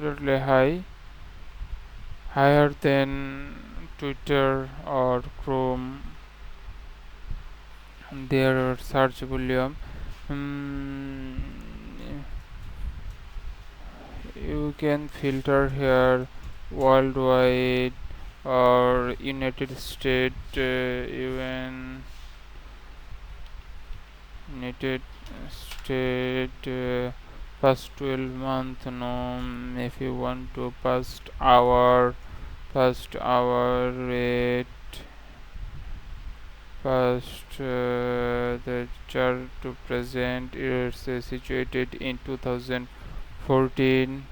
absolutely higher than Twitter or Chrome. Their search volume. Mm, you can filter here worldwide or United States, even United States. Past 12 month, no. If you want to past hour rate, past the chart to present is situated in 2014.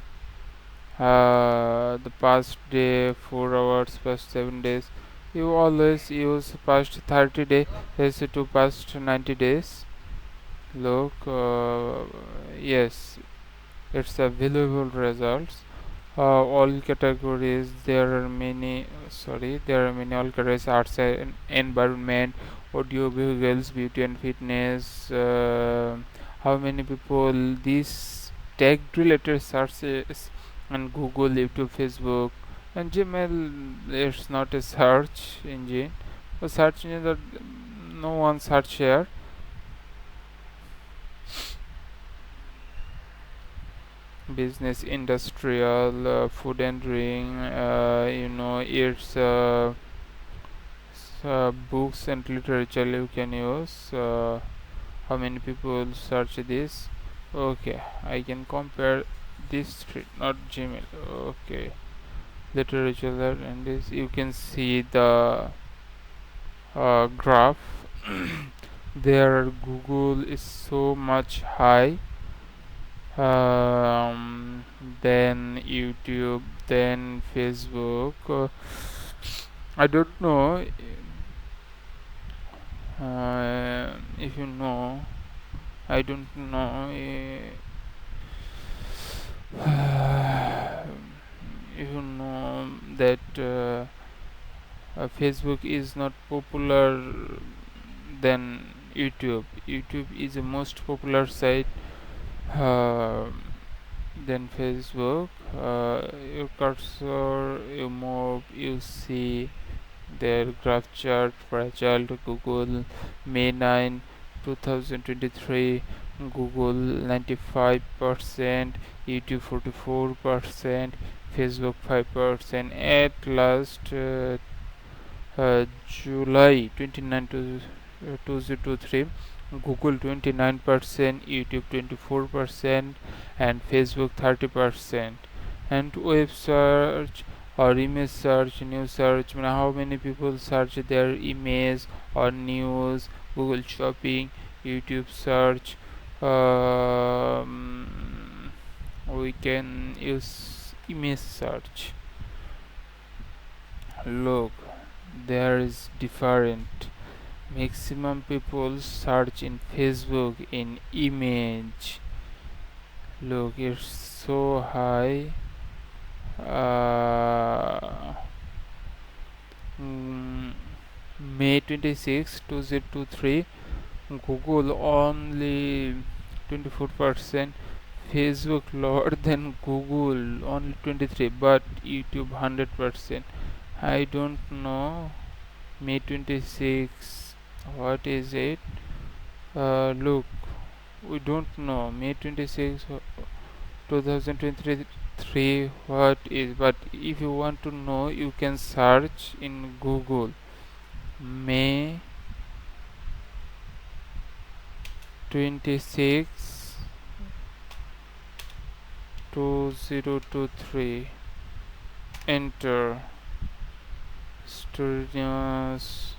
The past day 4 hours, past 7 days. You always use past 30 days to past 90 days. Look, yes, it's available results. All categories, there are many all categories: arts and environment, audio visuals, beauty and fitness. How many people these tech related searches on Google, YouTube, Facebook, and Gmail is not a search engine. A search engine that no one search here. Business, industrial, food and drink, it's books and literature you can use. How many people search this? Okay, I can compare this three, not Gmail. Okay, literature, and this you can see the graph. There Google is so much high, um, then YouTube, then Facebook. I don't know if you know. I don't know if you know that Facebook is not popular than YouTube. YouTube is the most popular site uh, than Facebook. Your cursor, you move, you see their graph chart. Fragile to Google, May 9, 2023. Google 95%, YouTube 44%, Facebook 5%. At last, July 29 to 2023, Google 29%, YouTube 24%, and Facebook 30%. And web search or image search, news search, how many people search their image or news, Google shopping, YouTube search. We can use image search. Look, there is different. Maximum people search in Facebook in image. Look, it's so high. uh, mm, May 26, 2023, Google only 24%, Facebook lower than Google only 23, but YouTube 100%. I don't know. May 26, what is it? Look, we don't know. May 26, 2023, what is, but if you want to know, you can search in Google. May 26, 2023. Enter. Studios.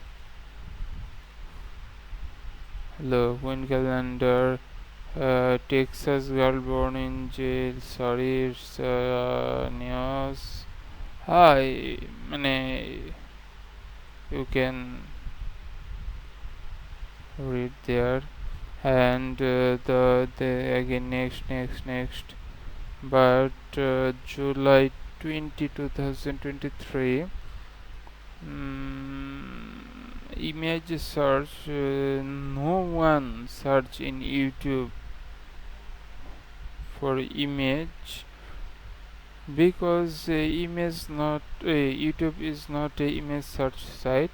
Look, when calendar. Texas girl born in jail. Sorry, it's news. Hi, you can read there. And the again next. But July 20, 2023. Image search. No one search in YouTube for image. because image not YouTube is not a image search site.